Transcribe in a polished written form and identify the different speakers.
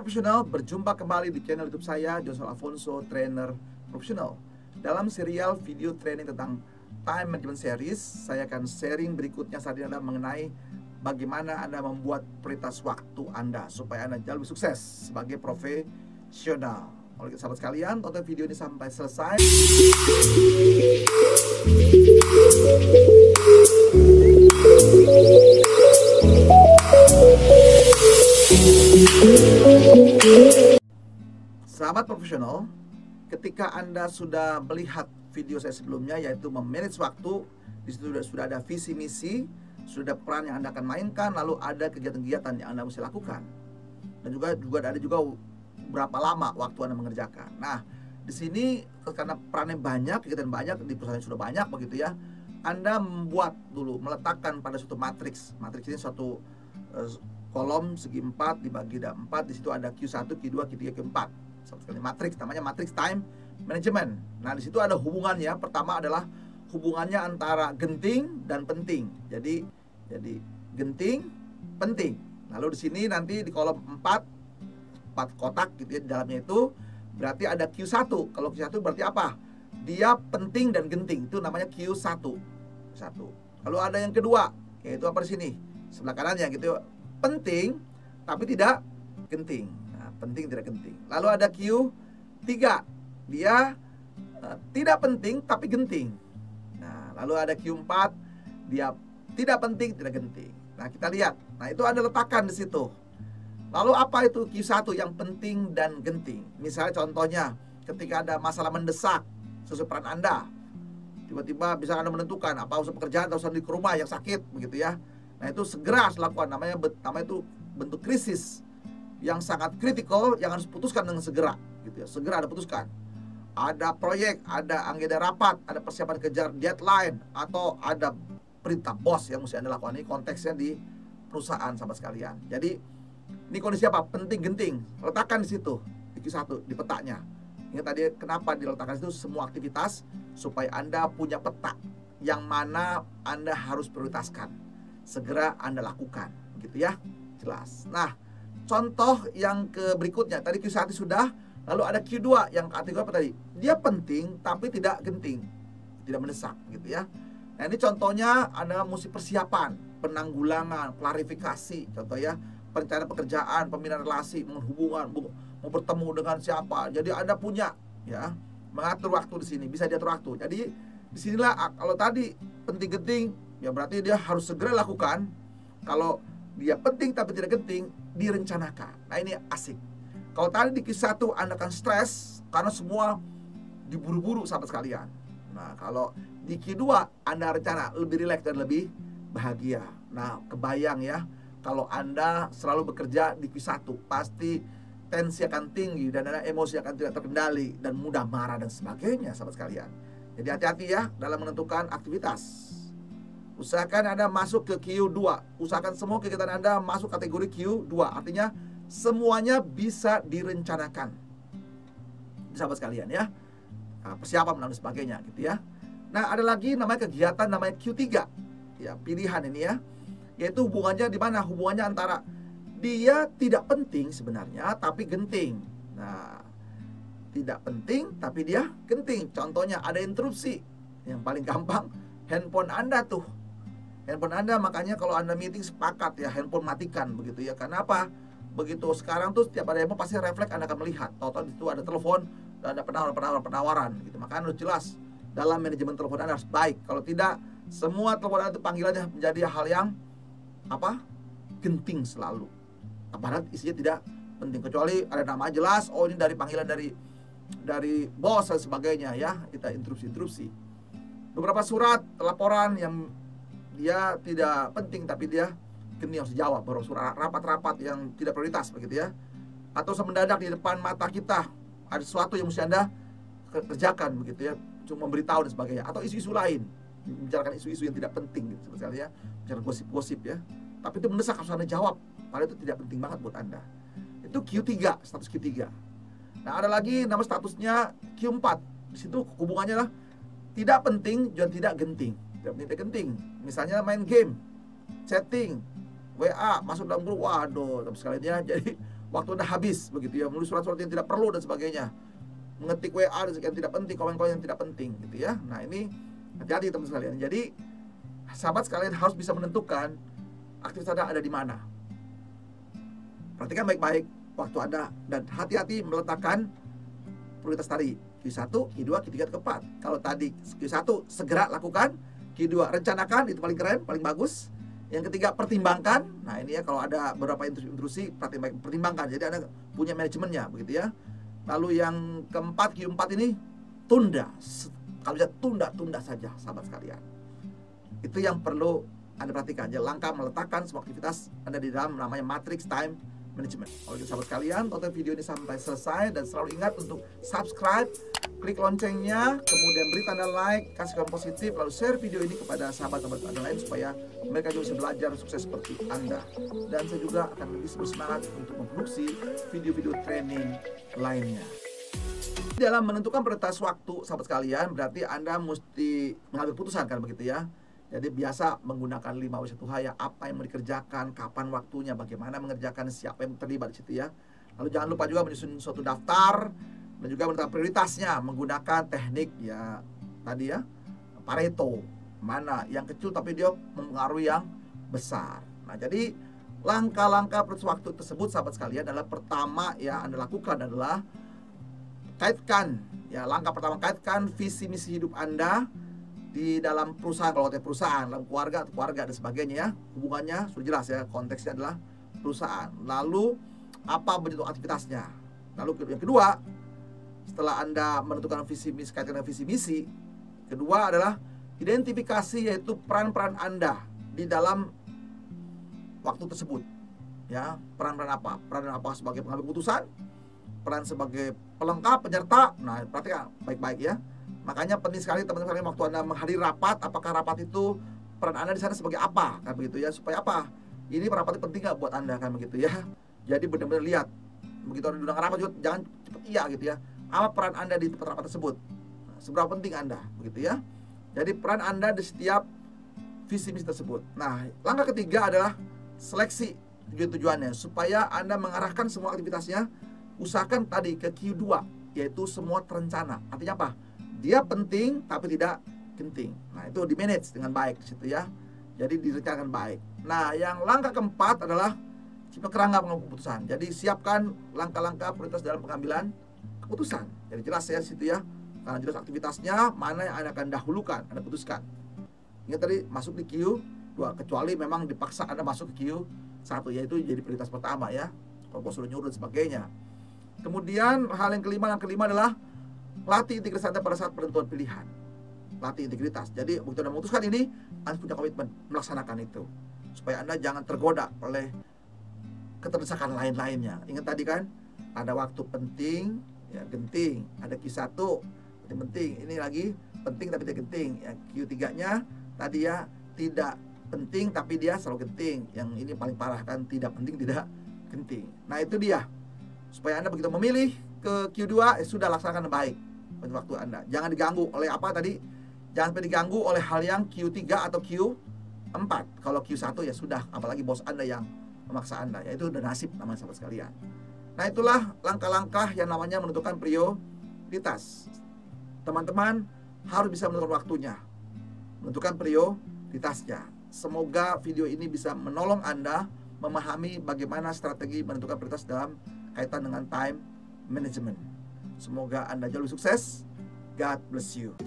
Speaker 1: Profesional, berjumpa kembali di channel YouTube saya, Joshua Alfonso, trainer profesional. Dalam serial video training tentang time management series, saya akan sharing berikutnya saat ini adalah mengenai bagaimana Anda membuat prioritas waktu Anda supaya Anda jauh lebih sukses sebagai profesional. Oleh sahabat sekalian, tonton video ini sampai selesai. Sahabat profesional, ketika Anda sudah melihat video saya sebelumnya, yaitu memanage waktu, di situ sudah ada visi misi, sudah ada peran yang Anda akan mainkan, lalu ada kegiatan-kegiatan yang Anda mesti lakukan, dan juga ada berapa lama waktu Anda mengerjakan. Nah, di sini karena perannya banyak, kegiatan banyak, di perusahaan sudah banyak begitu ya, Anda membuat dulu, meletakkan pada suatu matriks. Matriks ini suatu kolom segi 4 dibagi 4, di situ ada Q1, Q2, Q3, Q4. Sekali matriks, namanya matriks time management. Nah, di situ ada hubungannya. Pertama adalah hubungannya antara genting dan penting. Jadi genting, penting. Lalu di sini nanti di kolom 4 kotak gitu ya, di dalamnya itu berarti ada Q1. Kalau Q1 berarti apa? Dia penting dan genting. Itu namanya Q1. Lalu ada yang kedua, yaitu apa di sini? Sebelah kanannya gitu. Penting tapi tidak genting. Nah, penting tidak genting. Lalu ada Q3. Dia tidak penting tapi genting. Nah, lalu ada Q4. Dia tidak penting, tidak genting. Nah, kita lihat. Nah, itu ada letakan di situ. Lalu apa itu Q1 yang penting dan genting? Misalnya contohnya, ketika ada masalah mendesak sesuai peran Anda, tiba-tiba bisa Anda menentukan apa usaha pekerjaan atau usaha di rumah yang sakit begitu ya. Nah, itu segera harus dilakukan, namanya itu bentuk krisis yang sangat kritikal yang harus putuskan dengan segera gitu ya. Segera Anda putuskan. Ada proyek, ada agenda rapat, ada persiapan kejar deadline, atau ada perintah bos yang mesti Anda lakukan. Ini konteksnya di perusahaan sahabat sekalian. Jadi ini kondisi apa? Penting genting. Letakkan di situ di Q1 di petanya. Ingat tadi kenapa diletakkan itu semua aktivitas supaya Anda punya peta yang mana Anda harus prioritaskan. Segera Anda lakukan, gitu ya. Jelas. Nah, contoh yang ke berikutnya, tadi Q1 sudah, lalu ada Q2 yang kategori apa tadi? Dia penting tapi tidak genting, tidak mendesak, gitu ya. Nah, ini contohnya Anda mesti persiapan, penanggulangan, klarifikasi, contoh ya, perencanaan pekerjaan, pembinaan relasi, menghubungan, mau bertemu dengan siapa. Jadi Anda punya ya, mengatur waktu di sini, bisa diatur waktu. Jadi disinilah kalau tadi penting genting, ya berarti dia harus segera lakukan. Kalau dia penting tapi tidak genting, direncanakan. Nah, ini asik. Kalau tadi di Q1 Anda akan stres karena semua diburu-buru sahabat sekalian. Nah, kalau di Q2 Anda rencana lebih rileks dan lebih bahagia. Nah, kebayang ya, kalau Anda selalu bekerja di Q1, pasti tensi akan tinggi dan emosi akan tidak terkendali dan mudah marah dan sebagainya sahabat sekalian. Jadi hati-hati ya dalam menentukan aktivitas. Usahakan Anda masuk ke Q2. Usahakan semua kegiatan Anda masuk kategori Q2. Artinya semuanya bisa direncanakan, sahabat sekalian ya. Nah, persiapan dan sebagainya gitu ya. Nah, ada lagi namanya kegiatan namanya Q3. Ya, pilihan ini ya. Yaitu hubungannya di mana? Hubungannya antara dia tidak penting sebenarnya tapi genting. Nah, tidak penting tapi dia genting. Contohnya ada interupsi. Yang paling gampang handphone Anda tuh. Handphone Anda, makanya kalau Anda meeting sepakat ya handphone matikan begitu ya. Karena apa? Begitu sekarang tuh setiap ada handphone pasti refleks Anda akan melihat. Tahu-tahu di situ ada telepon dan ada penawaran gitu. Makanya harus jelas dalam manajemen telepon Anda harus baik. Kalau tidak, semua telepon Anda itu panggilannya menjadi hal yang apa? Genting selalu. Padahal isinya tidak penting, kecuali ada nama jelas, oh ini dari panggilan dari bos dan sebagainya ya. Kita interupsi. Beberapa surat laporan yang dia tidak penting tapi dia genting harus dijawab. Baru surat rapat-rapat yang tidak prioritas begitu ya. Atau mendadak di depan mata kita ada sesuatu yang mesti Anda kerjakan begitu ya, cuma memberitahu dan sebagainya. Atau isu-isu lain, membicarakan isu-isu yang tidak penting gitu sebenarnya ya, bicara gosip-gosip ya. Tapi itu mendesak harus Anda jawab, padahal itu tidak penting banget buat Anda. Itu Q3, status Q3. Nah, ada lagi nama statusnya Q4. Di situ hubungannya lah tidak penting dan tidak genting. Tidak penting, tidak genting. Misalnya main game, chatting, WA, masuk dalam grup, waduh, sekalian ya. Jadi waktu Anda habis begitu ya, menulis surat-surat yang tidak perlu dan sebagainya, mengetik WA yang tidak penting, komen-komen yang tidak penting gitu ya. Nah, ini hati-hati teman sekalian. Jadi sahabat sekalian harus bisa menentukan aktivitas Anda ada di mana. Perhatikan baik-baik waktu Anda dan hati-hati meletakkan prioritas tadi. Q1, Q2, Q3, Q4. Kalau tadi Q1 segera lakukan, Q2 rencanakan, itu paling keren, paling bagus. Yang ketiga pertimbangkan. Nah, ini ya kalau ada beberapa intrusi pertimbangkan. Jadi Anda punya manajemennya begitu ya. Lalu yang keempat, Q4 ini tunda. Kalau bisa tunda saja sahabat sekalian. Itu yang perlu Anda perhatikan. Jadi langkah meletakkan semua aktivitas Anda di dalam namanya matrix time management. Oleh sahabat sekalian, tonton video ini sampai selesai dan selalu ingat untuk subscribe, klik loncengnya, kemudian beri tanda like, kasih komen positif, lalu share video ini kepada sahabat-sahabat Anda lain supaya mereka juga bisa belajar sukses seperti Anda. Dan saya juga akan lebih bersemangat untuk memproduksi video-video training lainnya. Dalam menentukan prioritas waktu sahabat sekalian, berarti Anda mesti mengambil keputusan kan begitu ya. Jadi biasa menggunakan 5W1H ya, apa yang mau dikerjakan, kapan waktunya, bagaimana mengerjakan, siapa yang terlibat di situ ya. Lalu jangan lupa juga menyusun suatu daftar dan juga menentukan prioritasnya menggunakan teknik ya tadi ya, Pareto. Mana yang kecil tapi dia mempengaruhi yang besar. Nah, jadi langkah-langkah prioritas waktu tersebut sahabat sekalian adalah pertama ya Anda lakukan adalah kaitkan ya, langkah pertama kaitkan visi misi hidup Anda di dalam perusahaan, kalau ada perusahaan, dalam keluarga dan sebagainya ya, hubungannya sudah jelas ya, konteksnya adalah perusahaan. Lalu apa bentuk aktivitasnya? Lalu yang kedua, setelah Anda menentukan visi misi kaitan dengan visi misi, kedua adalah identifikasi yaitu peran-peran Anda di dalam waktu tersebut. Ya, peran-peran apa? Peran apa sebagai pengambil keputusan, peran sebagai pelengkap, penyerta. Nah, perhatikan baik-baik ya. Makanya penting sekali teman-teman waktu Anda menghadiri rapat, apakah rapat itu peran Anda di sana sebagai apa, kan begitu ya, supaya apa? Ini rapat penting nggak buat Anda, kan begitu ya. Jadi benar-benar lihat, begitu Anda diundang rapat juga jangan cepat iya gitu ya. Apa peran Anda di tempat rapat tersebut? Seberapa penting Anda, begitu ya. Jadi peran Anda di setiap visi misi tersebut. Nah, langkah ketiga adalah seleksi tujuan-tujuannya supaya Anda mengarahkan semua aktivitasnya. Usahakan tadi ke Q2, yaitu semua terencana. Artinya apa? Dia penting tapi tidak genting. Nah, itu di manage dengan baik di situ ya. Jadi direncanakan baik. Nah, yang langkah keempat adalah cipta kerangka pengambilan keputusan. Jadi siapkan langkah-langkah prioritas dalam pengambilan keputusan. Jadi jelas ya di situ ya. Karena jelas aktivitasnya, mana yang Anda akan dahulukan, Anda putuskan. Ingat tadi masuk di Q2, kecuali memang dipaksa Anda masuk ke Q1, yaitu jadi prioritas pertama ya. Kalau bos sudah nyuruh dan sebagainya. Kemudian hal yang kelima adalah latih integritas Anda pada saat penentuan pilihan. Latih integritas. Jadi begitu Anda memutuskan ini, Anda punya komitmen melaksanakan itu. Supaya Anda jangan tergoda oleh keterdesakan lain-lainnya. Ingat tadi kan, ada waktu penting, ya genting. Ada Q1, penting. Ini lagi penting tapi tidak genting. Ya, Q3-nya tadi ya tidak penting tapi dia selalu genting. Yang ini paling parah kan, tidak penting tidak genting. Nah, itu dia. Supaya Anda begitu memilih ke Q2, sudah laksanakan baik waktu Anda. Jangan diganggu oleh apa tadi? Jangan sampai diganggu oleh hal yang Q3 atau Q4. Kalau Q1 ya sudah, apalagi bos Anda yang memaksa Anda. Ya itu udah nasib namanya sahabat sekalian. Nah, itulah langkah-langkah yang namanya menentukan prioritas. Teman-teman harus bisa menentukan waktunya, menentukan prioritasnya. Semoga video ini bisa menolong Anda memahami bagaimana strategi menentukan prioritas dalam kaitan dengan time management. Semoga Anda jauh lebih sukses. God bless you.